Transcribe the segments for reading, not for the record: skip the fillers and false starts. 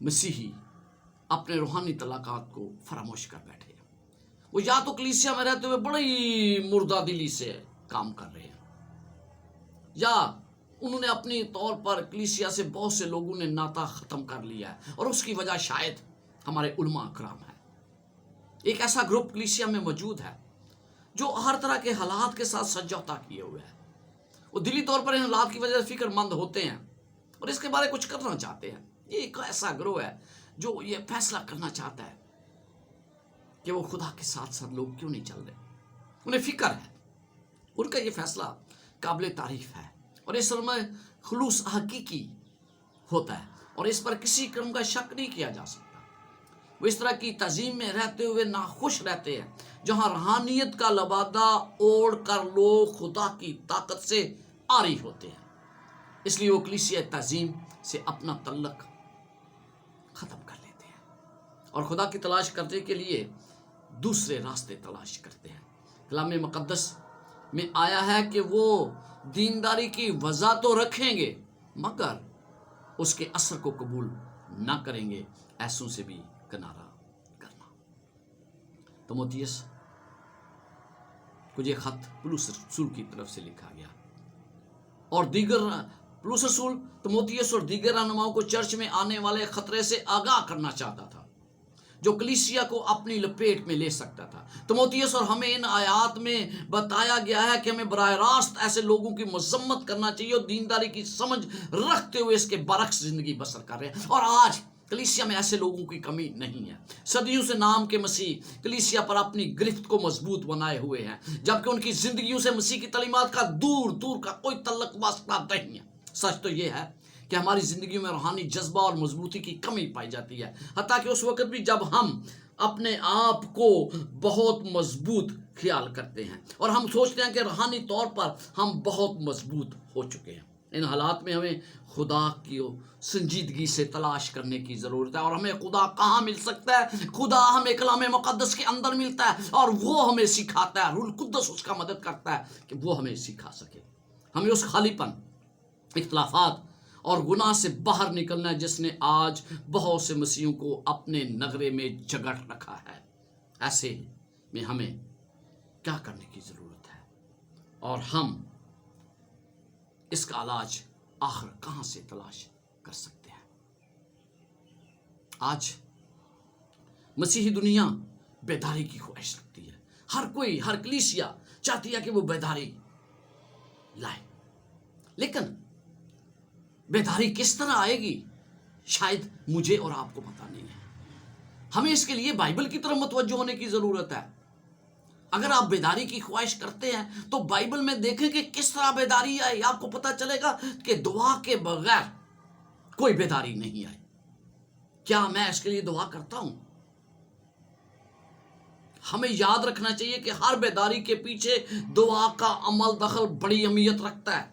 مسیحی اپنے روحانی تعلقات کو فراموش کر بیٹھے ہیں۔ وہ یا تو کلیسیا میں رہتے ہوئے بڑی مردہ دلی سے کام کر رہے ہیں، یا انہوں نے اپنی طور پر کلیسیا سے بہت سے لوگوں نے ناطا ختم کر لیا ہے، اور اس کی وجہ شاید ہمارے علماء اکرام ہے۔ ایک ایسا گروپ کلیسیا میں موجود ہے جو ہر طرح کے حالات کے ساتھ سمجھوتا کیے ہوئے ہے۔ وہ دلی طور پر ان حالات کی وجہ سے فکر مند ہوتے ہیں اور اس کے بارے کچھ کرنا چاہتے ہیں۔ یہ ایک ایسا گروہ ہے جو یہ فیصلہ کرنا چاہتا ہے کہ وہ خدا کے ساتھ ساتھ لوگ کیوں نہیں چل رہے، انہیں فکر ہے۔ ان کا یہ فیصلہ قابل تعریف ہے، اور اس میں خلوص حقیقی ہوتا ہے، اور اس پر کسی قسم کا شک نہیں کیا جا سکتا۔ وہ اس طرح کی تنظیم میں رہتے ہوئے ناخوش رہتے ہیں جہاں روحانیت کا لبادہ اوڑھ کر لوگ خدا کی طاقت سے عاری ہوتے ہیں۔ اس لیے وہ کلیسیا تنظیم سے اپنا تعلق ختم کر لیتے ہیں اور خدا کی تلاش کرنے کے لیے دوسرے راستے تلاش کرتے ہیں۔ کلام مقدس میں آیا ہے کہ وہ دینداری کی وضع تو رکھیں گے مگر اس کے اثر کو قبول نہ کریں گے، ایسوں سے بھی کنارہ کرنا۔ تimotheus کو یہ خط پولس رسول کی طرف سے لکھا گیا، اور دیگر پولس رسول تimotheus اور دیگر رہنماؤں کو چرچ میں آنے والے خطرے سے آگاہ کرنا چاہتا تھا جو کلیسیا کو اپنی لپیٹ میں لے سکتا تھا۔ تimotheus اور ہمیں ان آیات میں بتایا گیا ہے کہ ہمیں براہ راست ایسے لوگوں کی مذمت کرنا چاہیے اور دینداری کی سمجھ رکھتے ہوئے اس کے برعکس زندگی بسر کر رہے ہیں، اور آج کلیسیا میں ایسے لوگوں کی کمی نہیں ہے۔ صدیوں سے نام کے مسیح کلیسیا پر اپنی گرفت کو مضبوط بنائے ہوئے ہیں، جبکہ ان کی زندگیوں سے مسیح کی تعلیمات کا دور دور کا کوئی تعلق واسطہ نہیں ہے۔ سچ تو یہ ہے کہ ہماری زندگیوں میں روحانی جذبہ اور مضبوطی کی کمی پائی جاتی ہے، حتیٰ کہ اس وقت بھی جب ہم اپنے آپ کو بہت مضبوط خیال کرتے ہیں اور ہم سوچتے ہیں کہ روحانی طور پر ہم بہت مضبوط ہو چکے ہیں۔ ان حالات میں ہمیں خدا کی سنجیدگی سے تلاش کرنے کی ضرورت ہے، اور ہمیں خدا کہاں مل سکتا ہے؟ خدا ہمیں کلام مقدس کے اندر ملتا ہے، اور وہ ہمیں سکھاتا ہے۔ روح القدس اس کا مدد کرتا ہے کہ وہ ہمیں سکھا سکے۔ ہمیں اس خالی پن، اختلافات اور گناہ سے باہر نکلنا ہے جس نے آج بہت سے مسیحوں کو اپنے نغرے میں جگڑ رکھا ہے۔ ایسے میں ہمیں کیا کرنے کی ضرورت ہے، اور ہم اس کا علاج آخر کہاں سے تلاش کر سکتے ہیں؟ آج مسیحی دنیا بیداری کی خواہش رکھتی ہے، ہر کوئی، ہر کلیسیا چاہتی ہے کہ وہ بیداری لائے، لیکن بیداری کس طرح آئے گی شاید مجھے اور آپ کو پتہ نہیں ہے۔ ہمیں اس کے لیے بائبل کی طرف متوجہ ہونے کی ضرورت ہے۔ اگر آپ بیداری کی خواہش کرتے ہیں تو بائبل میں دیکھیں کہ کس طرح بیداری آئی، آپ کو پتہ چلے گا کہ دعا کے بغیر کوئی بیداری نہیں آئی۔ کیا میں اس کے لیے دعا کرتا ہوں؟ ہمیں یاد رکھنا چاہیے کہ ہر بیداری کے پیچھے دعا کا عمل دخل بڑی اہمیت رکھتا ہے۔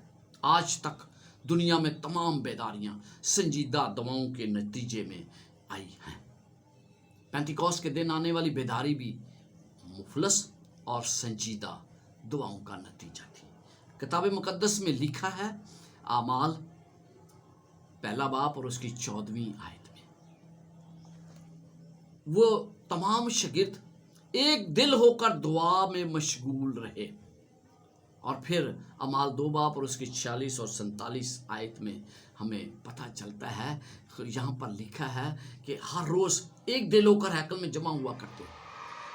آج تک دنیا میں تمام بیداریاں سنجیدہ دعاؤں کے نتیجے میں آئی ہیں۔ پینتیکوست کے دن آنے والی بیداری بھی مخلص اور سنجیدہ دعاؤں کا نتیجہ تھی۔ کتاب مقدس میں لکھا ہے، اعمال پہلا باب اور اس کی 14ویں آیت میں، وہ تمام شاگرد ایک دل ہو کر دعا میں مشغول رہے۔ اور پھر اعمال 2 باب اور اس کی 46 اور 47 آیت میں ہمیں پتہ چلتا ہے، یہاں پر لکھا ہے کہ ہر روز ایک دل ہو کر ہیکل میں جمع ہوا کرتے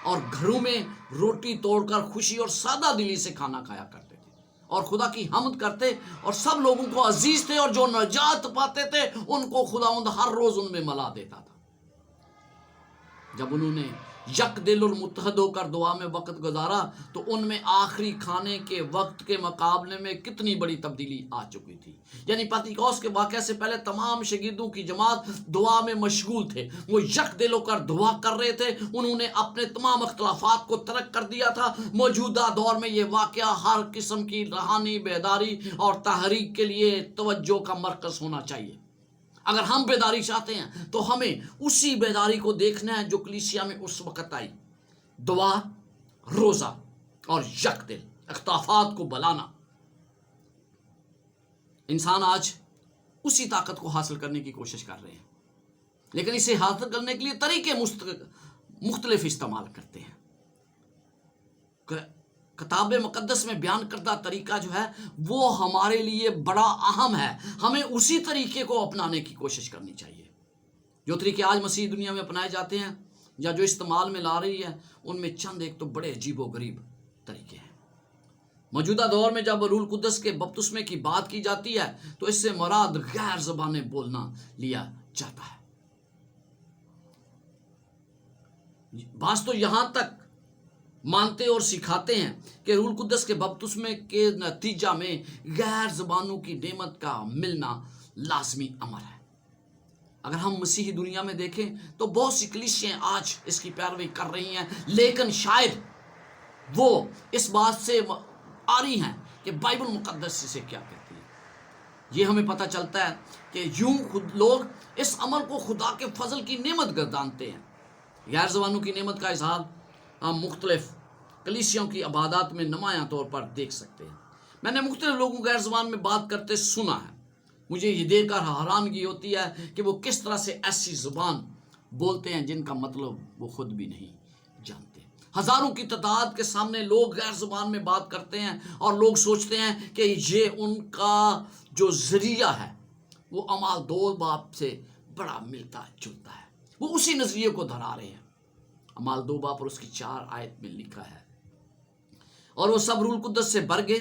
اور گھروں میں روٹی توڑ کر خوشی اور سادہ دلی سے کھانا کھایا کرتے تھے اور خدا کی حمد کرتے، اور سب لوگوں کو عزیز تھے، اور جو نجات پاتے تھے ان کو خداوند ہر روز ان میں ملا دیتا تھا۔ جب انہوں نے یک دل اور متحد ہو کر دعا میں وقت گزارا تو ان میں آخری کھانے کے وقت کے مقابلے میں کتنی بڑی تبدیلی آ چکی تھی۔ یعنی پینتیکوست کے واقعے سے پہلے تمام شاگردوں کی جماعت دعا میں مشغول تھے، وہ یک دل ہو کر دعا کر رہے تھے، انہوں نے اپنے تمام اختلافات کو ترک کر دیا تھا۔ موجودہ دور میں یہ واقعہ ہر قسم کی روحانی بیداری اور تحریک کے لیے توجہ کا مرکز ہونا چاہیے۔ اگر ہم بیداری چاہتے ہیں تو ہمیں اسی بیداری کو دیکھنا ہے جو کلیسیا میں اس وقت آئی، دعا، روزہ اور یک دل، اختلافات کو بلانا۔ انسان آج اسی طاقت کو حاصل کرنے کی کوشش کر رہے ہیں۔ لیکن اسے حاصل کرنے کے لیے طریقے مختلف استعمال کرتے ہیں۔ کتاب مقدس میں بیان کردہ طریقہ جو ہے وہ ہمارے لیے بڑا اہم ہے، ہمیں اسی طریقے کو اپنانے کی کوشش کرنی چاہیے۔ جو طریقے آج مسیحی دنیا میں اپنائے جاتے ہیں یا جو استعمال میں لا رہی ہے، ان میں چند ایک تو بڑے عجیب و غریب طریقے ہیں۔ موجودہ دور میں جب روح القدس کے بپتسمے کی بات کی جاتی ہے تو اس سے مراد غیر زبانیں بولنا لیا جاتا ہے۔ بعض تو یہاں تک مانتے اور سکھاتے ہیں کہ روح القدس کے بپتسمے کے نتیجہ میں غیر زبانوں کی نعمت کا ملنا لازمی امر ہے۔ اگر ہم مسیحی دنیا میں دیکھیں تو بہت سی کلیسیاں آج اس کی پیروی کر رہی ہیں، لیکن شاید وہ اس بات سے آری ہیں کہ بائبل مقدس اسے کیا کہتی ہے۔ یہ ہمیں پتہ چلتا ہے کہ یوں لوگ اس عمل کو خدا کے فضل کی نعمت گردانتے ہیں۔ غیر زبانوں کی نعمت کا اظہار ہم مختلف کلیسیوں کی عبادات میں نمایاں طور پر دیکھ سکتے ہیں۔ میں نے مختلف لوگوں کو غیر زبان میں بات کرتے سنا ہے، مجھے یہ دیکھ کر حیرانگی ہوتی ہے کہ وہ کس طرح سے ایسی زبان بولتے ہیں جن کا مطلب وہ خود بھی نہیں جانتے۔ ہزاروں کی تعداد کے سامنے لوگ غیر زبان میں بات کرتے ہیں اور لوگ سوچتے ہیں کہ یہ ان کا جو ذریعہ ہے وہ اعمال 2 باب سے بڑا ملتا جلتا ہے، وہ اسی نظریے کو دہرا رہے ہیں۔ اعمال 2 باب اور اس کی 4 آیت میں لکھا ہے، اور وہ سب روح القدس سے بھر گئے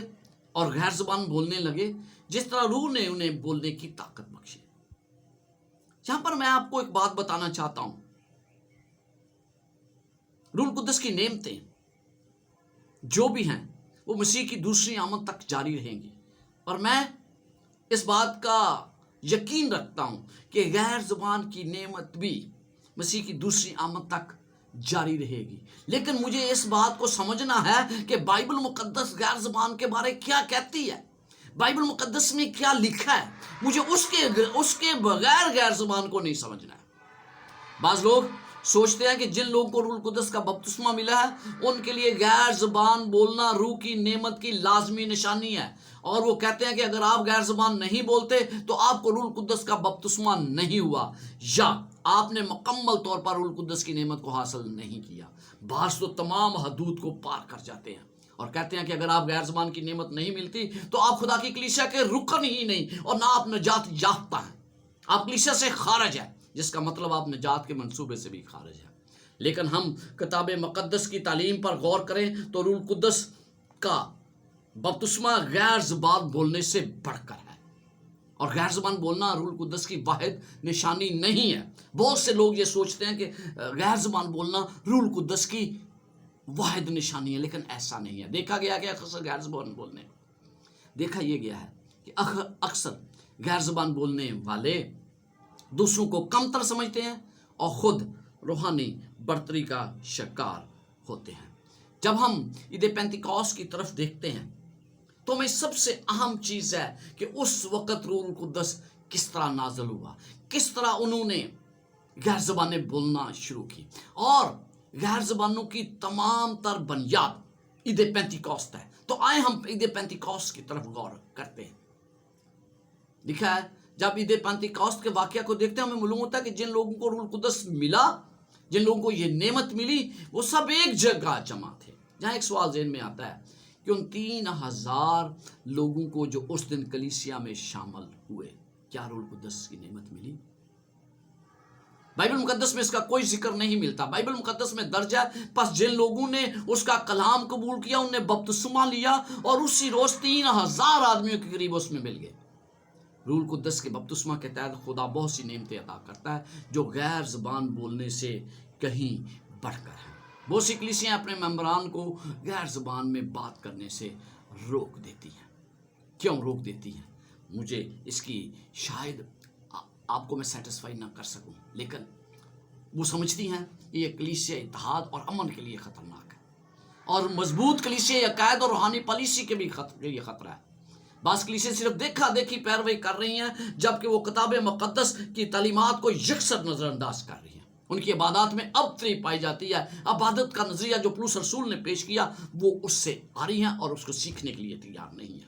اور غیر زبان بولنے لگے جس طرح روح نے انہیں بولنے کی طاقت بخشی۔ یہاں پر میں آپ کو ایک بات بتانا چاہتا ہوں، روح القدس کی نعمتیں جو بھی ہیں وہ مسیح کی دوسری آمد تک جاری رہیں گی، اور میں اس بات کا یقین رکھتا ہوں کہ غیر زبان کی نعمت بھی مسیح کی دوسری آمد تک جاری رہے گی۔ لیکن مجھے اس بات کو سمجھنا ہے کہ بائبل مقدس غیر زبان کے بارے کیا کہتی ہے، بائبل مقدس میں کیا لکھا ہے، مجھے اس کے بغیر غیر زبان کو نہیں سمجھنا ہے۔ بعض لوگ سوچتے ہیں کہ جن لوگوں کو روح القدس کا بپتسمہ ملا ہے ان کے لیے غیر زبان بولنا روح کی نعمت کی لازمی نشانی ہے، اور وہ کہتے ہیں کہ اگر آپ غیر زبان نہیں بولتے تو آپ کو روح القدس کا بپتسمہ نہیں ہوا، یا آپ نے مکمل طور پر روح القدس کی نعمت کو حاصل نہیں کیا۔ بعض تو تمام حدود کو پار کر جاتے ہیں اور کہتے ہیں کہ اگر آپ غیر زبان کی نعمت نہیں ملتی تو آپ خدا کی کلیسیا کے رکن ہی نہیں، اور نہ آپ نجات یافتہ ہیں، آپ کلیسیا سے خارج ہیں، جس کا مطلب آپ نجات کے منصوبے سے بھی خارج ہیں۔ لیکن ہم کتاب مقدس کی تعلیم پر غور کریں تو روح القدس کا بپتسمہ غیر زبان بولنے سے بڑھ کر ہے، اور غیر زبان بولنا روح القدس کی واحد نشانی نہیں ہے۔ بہت سے لوگ یہ سوچتے ہیں کہ غیر زبان بولنا روح القدس کی واحد نشانی ہے، لیکن ایسا نہیں ہے۔ دیکھا گیا کہ اکثر غیر زبان بولنے دیکھا یہ گیا ہے کہ اکثر غیر زبان بولنے والے دوسروں کو کم تر سمجھتے ہیں اور خود روحانی برتری کا شکار ہوتے ہیں۔ جب ہم عید پینتیکوست کی طرف دیکھتے ہیں تو ہمیں سب سے اہم چیز ہے کہ اس وقت روح القدس کس طرح نازل ہوا، کس طرح انہوں نے غیر زبانیں بولنا شروع کی، اور غیر زبانوں کی تمام تر بنیاد عید پینتیکوست ہے۔ تو آئے ہم عید پینتیکوست کی طرف غور کرتے ہیں۔ لکھا ہے جب عید پینتیکوست کے واقعہ کو دیکھتے ہیں ہمیں معلوم ہوتا ہے کہ جن لوگوں کو روح القدس ملا، جن لوگوں کو یہ نعمت ملی، وہ سب ایک جگہ جمع تھے۔ جہاں ایک سوال ذہن میں آتا ہے کہ ان 3000 لوگوں کو جو اس دن کلیسیا میں شامل ہوئے، کیا روح القدس کی نعمت ملی؟ بائبل مقدس میں اس کا کوئی ذکر نہیں ملتا۔ بائبل مقدس میں درج ہے پس جن لوگوں نے اس کا کلام قبول کیا انہیں بپتسمہ لیا، اور اسی روز 3000 آدمیوں کے قریب اس میں مل گئے۔ روح القدس کے بپتسمہ کے تحت خدا بہت سی نعمتیں عطا کرتا ہے جو غیر زبان بولنے سے کہیں بڑھ کر ہے۔ بہت سی کلیسیاں اپنے ممبران کو غیر زبان میں بات کرنے سے روک دیتی ہیں۔ کیوں روک دیتی ہیں؟ مجھے اس کی شاید آپ کو میں سیٹسفائی نہ کر سکوں، لیکن وہ سمجھتی ہیں یہ کلیسیا اتحاد اور امن کے لیے خطرناک ہے، اور مضبوط کلیسیا عقائد اور روحانی پالیسی کے بھی یہ خطرہ ہے۔ بعض کلیسیاں صرف دیکھا دیکھی پیروی کر رہی ہیں، جبکہ وہ کتاب مقدس کی تعلیمات کو یکسر نظر انداز کر رہی ہیں۔ ان کی عبادات میں ابتری پائی جاتی ہے۔ عبادت کا نظریہ جو پولس رسول نے پیش کیا وہ اس سے آری ہیں اور اس کو سیکھنے کے لیے تیار نہیں ہے۔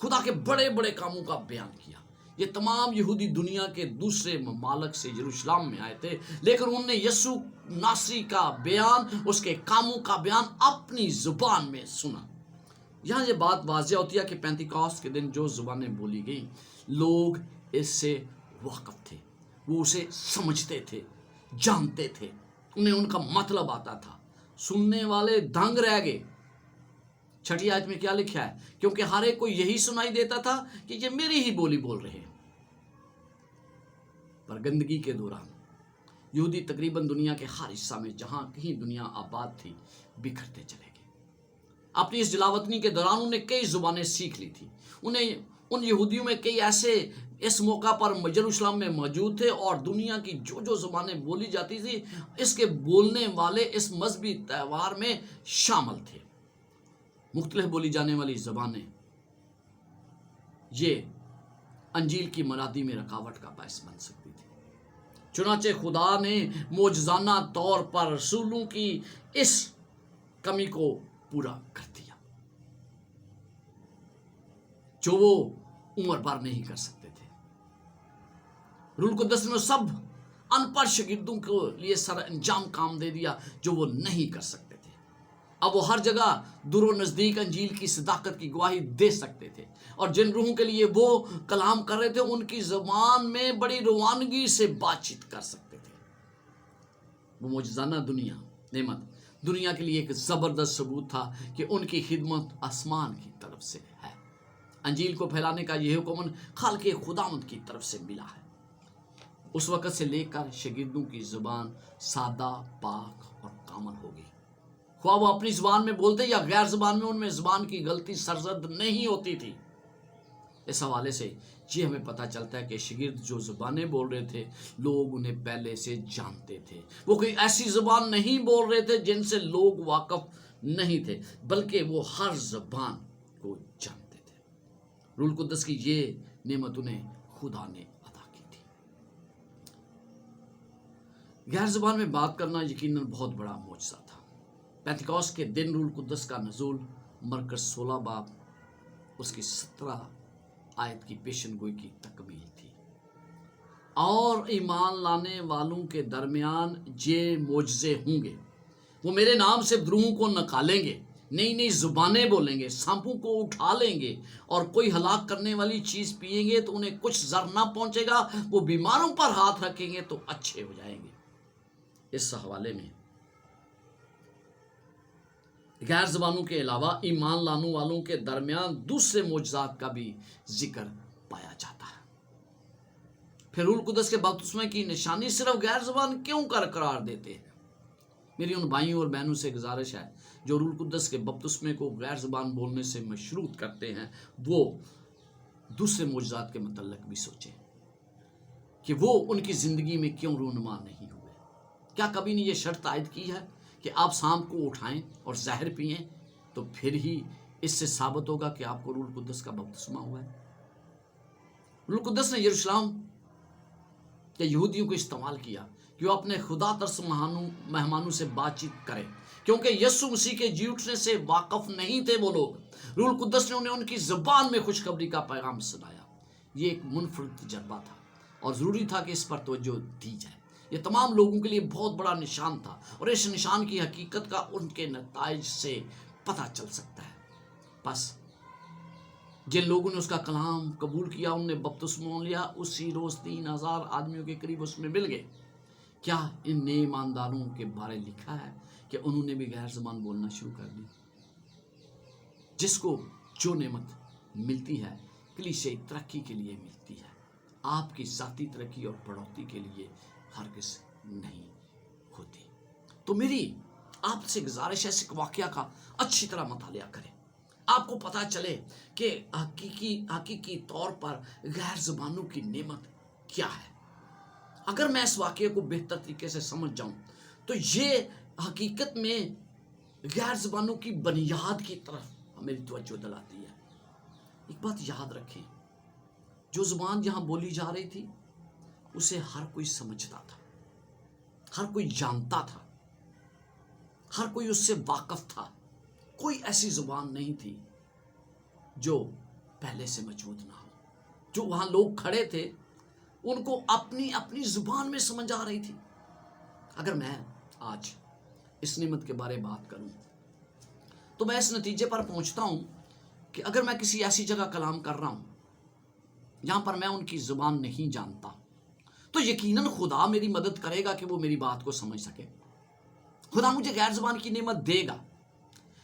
خدا کے بڑے بڑے کاموں کا بیان کیا۔ یہ تمام یہودی دنیا کے دوسرے ممالک سے یروشلم میں آئے تھے، لیکن انہوں نے یسوع ناصری کا بیان، اس کے کاموں کا بیان اپنی زبان میں سنا۔ یہاں یہ بات واضح ہوتی ہے کہ پینتیکوست کے دن جو زبانیں بولی گئیں، لوگ اس سے واقف تھے، وہ اسے سمجھتے تھے، جانتے تھے، انہیں ان کا مطلب آتا تھا۔ سننے والے دنگ رہ گئے۔ چھٹی آیت میں کیا لکھا ہے؟ کیونکہ ہر ایک کو یہی سنائی دیتا تھا کہ یہ میری ہی بولی بول رہے ہیں۔ پر گندگی کے دوران یہودی تقریباً دنیا کے ہر حصہ میں جہاں کہیں دنیا آباد تھی بکھرتے چلے گئے۔ اپنی اس جلاوطنی کے دوران انہیں کئی زبانیں سیکھ لی تھی۔ ان یہودیوں میں کئی ایسے اس موقع پر یروشلم میں موجود تھے، اور دنیا کی جو زبانیں بولی جاتی تھی اس کے بولنے والے اس مذہبی تہوار میں شامل تھے۔ مختلف بولی جانے والی زبانیں یہ انجیل کی منادی میں رکاوٹ کا باعث بن سکتی تھی۔ چنانچہ خدا نے معجزانہ طور پر رسولوں کی اس کمی کو پورا کر دیا جو وہ عمر بھر نہیں کر سکتے تھے۔ روح القدس نے سب ان پڑھ شاگردوں کو لیے سر انجام کام دے دیا جو وہ نہیں کر سکتے تھے۔ اب وہ ہر جگہ دور و نزدیک انجیل کی صداقت کی گواہی دے سکتے تھے، اور جن روحوں کے لیے وہ کلام کر رہے تھے ان کی زبان میں بڑی روانگی سے بات چیت کر سکتے تھے۔ وہ معجزانہ نعمت دنیا کے لیے ایک زبردست ثبوت تھا کہ ان کی خدمت آسمان کی طرف سے ہے۔ انجیل کو پھیلانے کا یہ حکم خالق خداوند کی طرف سے ملا ہے۔ اس وقت سے لے کر شاگردوں کی زبان سادہ، پاک اور کامل ہوگی۔ خواہ وہ اپنی زبان میں بولتے یا غیر زبان میں، ان میں زبان کی غلطی سرزد نہیں ہوتی تھی۔ اس حوالے سے یہ ہمیں پتہ چلتا ہے کہ شاگرد جو زبانیں بول رہے تھے لوگ انہیں پہلے سے جانتے تھے۔ وہ کوئی ایسی زبان نہیں بول رہے تھے جن سے لوگ واقف نہیں تھے، بلکہ وہ ہر زبان کو جانتے تھے۔ روح القدس کی یہ نعمت انہیں خدا نے عطا کی تھی۔ غیر زبان میں بات کرنا یقیناً بہت بڑا معجزہ تھا۔ پینتیکوست کے دن روح القدس کا نزول مرکز 16 باب اس کی 17 آیت کی پیشن گوئی کی تکمیل تھی۔ اور ایمان لانے والوں کے درمیان یہ معجزے ہوں گے، وہ میرے نام سے روحوں کو نکالیں گے، نئی نئی زبانیں بولیں گے، سانپوں کو اٹھا لیں گے، اور کوئی ہلاک کرنے والی چیز پئیں گے تو انہیں کچھ زر نہ پہنچے گا، وہ بیماروں پر ہاتھ رکھیں گے تو اچھے ہو جائیں گے۔ اس حوالے میں غیر زبانوں کے علاوہ ایمان لانے والوں کے درمیان دوسرے معجزات کا بھی ذکر پایا جاتا ہے۔ پھر روح القدس کے بپتسمے کی نشانی صرف غیر زبان کیوں قرار دیتے ہیں؟ میری ان بھائیوں اور بہنوں سے گزارش ہے جو روح القدس کے بپتسمے کو غیر زبان بولنے سے مشروط کرتے ہیں، وہ دوسرے معجزات کے متعلق بھی سوچیں کہ وہ ان کی زندگی میں کیوں رونما نہیں ہوئے۔ کیا کبھی نے یہ شرط عائد کی ہے کہ آپ سانپ کو اٹھائیں اور زہر پئیں تو پھر ہی اس سے ثابت ہوگا کہ آپ کو روح القدس کا بپتسمہ ہوا ہے؟ روح القدس نے یروشلم کے یہودیوں کو استعمال کیا کہ وہ اپنے خدا ترس مہمانوں سے بات چیت کریں، کیونکہ یسوع مسیح کے جی اٹھنے سے واقف نہیں تھے وہ لوگ۔ روح القدس نے انہیں ان کی زبان میں خوشخبری کا پیغام سنایا۔ یہ ایک منفرد تجربہ تھا اور ضروری تھا کہ اس پر توجہ دی جائے۔ یہ تمام لوگوں کے لیے بہت بڑا نشان تھا، اور اس نشان کی حقیقت کا ان کے نتائج سے پتہ چل سکتا ہے۔ بس جن لوگوں نے اس کا کلام قبول کیا، انہوں نے بپتسمہ لیا، اسی روز 3000 آدمیوں کے قریب اس میں مل گئے۔ کیا ان نئے ایمانداروں کے بارے لکھا ہے کہ انہوں نے بھی غیر زبان بولنا شروع کر دی؟ جس کو جو نعمت ملتی ہے کلیسائی ترقی کے لیے ملتی ہے، آپ کی ذاتی ترقی اور بڑھوتری کے لیے ہرگز نہیں ہوتی۔ تو میری آپ سے گزارش ہے، اس واقعہ کا اچھی طرح مطالعہ کریں، آپ کو پتہ چلے کہ حقیقی طور پر غیر زبانوں کی نعمت کیا ہے۔ اگر میں اس واقعے کو بہتر طریقے سے سمجھ جاؤں تو یہ حقیقت میں غیر زبانوں کی بنیاد کی طرف میری توجہ دلاتی ہے۔ ایک بات یاد رکھیں، جو زبان یہاں بولی جا رہی تھی اسے ہر کوئی سمجھتا تھا، ہر کوئی جانتا تھا، ہر کوئی اس سے واقف تھا۔ کوئی ایسی زبان نہیں تھی جو پہلے سے موجود نہ ہو۔ جو وہاں لوگ کھڑے تھے ان کو اپنی اپنی زبان میں سمجھ آ رہی تھی۔ اگر میں آج اس نعمت کے بارے بات کروں تو میں اس نتیجے پر پہنچتا ہوں کہ اگر میں کسی ایسی جگہ کلام کر رہا ہوں جہاں پر میں ان کی زبان نہیں جانتا تو یقیناً خدا میری مدد کرے گا کہ وہ میری بات کو سمجھ سکے۔ خدا مجھے غیر زبان کی نعمت دے گا،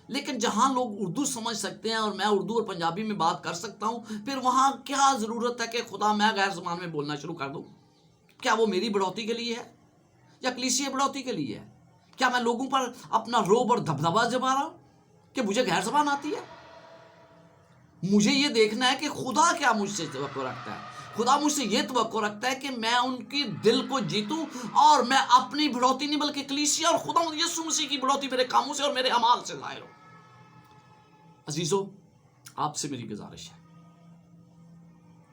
لیکن جہاں لوگ اردو سمجھ سکتے ہیں اور میں اردو اور پنجابی میں بات کر سکتا ہوں، پھر وہاں کیا ضرورت ہے کہ خدا میں غیر زبان میں بولنا شروع کر دوں؟ کیا وہ میری بڑھوتی کے لیے ہے یا کلیسیا بڑھوتی کے لیے ہے؟ کیا میں لوگوں پر اپنا روب اور دبدبا جما رہا ہوں کہ مجھے غیر زبان آتی ہے؟ مجھے یہ دیکھنا ہے کہ خدا کیا مجھ سے توقع رکھتا ہے۔ خدا مجھ سے یہ توقع رکھتا ہے کہ میں ان کی دل کو جیتوں، اور میں اپنی بڑھوتی نہیں بلکہ کلیسیا اور خدا یسوع مسیح کی بڑھوتی میرے کاموں سے اور میرے اعمال سے ظاہر ہو۔ عزیزو، آپ سے میری گزارش ہے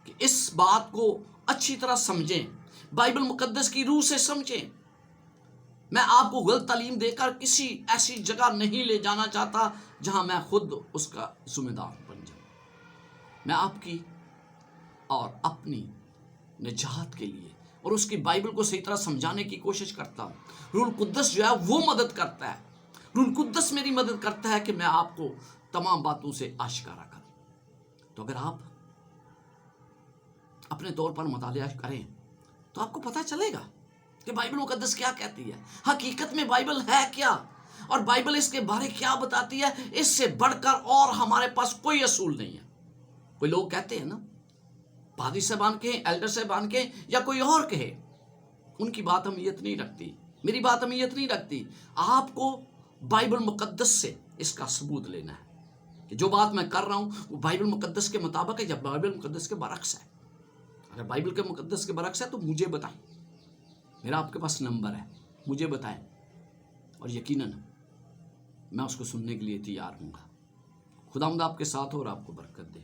کہ اس بات کو اچھی طرح سمجھیں، بائبل مقدس کی روح سے سمجھیں۔ میں آپ کو غلط تعلیم دے کر کسی ایسی جگہ نہیں لے جانا چاہتا جہاں میں خود اس کا ذمہ دار بن جاؤں۔ میں آپ کی اور اپنی نجات کے لیے اور اس کی بائبل کو صحیح طرح سمجھانے کی کوشش کرتا ہوں۔ روح القدس جو ہے وہ مدد کرتا ہے، روح القدس میری مدد کرتا ہے کہ میں آپ کو تمام باتوں سے آشکارا کروں۔ تو اگر آپ اپنے طور پر مطالعہ کریں تو آپ کو پتہ چلے گا کہ بائبل مقدس کیا کہتی ہے، حقیقت میں بائبل ہے کیا، اور بائبل اس کے بارے کیا بتاتی ہے۔ اس سے بڑھ کر اور ہمارے پاس کوئی اصول نہیں ہے۔ کوئی لوگ کہتے ہیں نا، پادری صاحبان کہیں، ایلڈر صاحبان کہیں یا کوئی اور کہے، ان کی بات اہمیت نہیں رکھتی، میری بات اہمیت نہیں رکھتی۔ آپ کو بائبل مقدس سے اس کا ثبوت لینا ہے کہ جو بات میں کر رہا ہوں وہ بائبل مقدس کے مطابق ہے یا بائبل مقدس کے برعکس ہے۔ اگر بائبل کے مقدس کے برعکس ہے تو مجھے بتائیں، میرا آپ کے پاس نمبر ہے، مجھے بتائیں، اور یقیناً میں اس کو سننے کے لیے تیار ہوں گا۔ خداوند آپ کے ساتھ ہو اور آپ کو برکت دے۔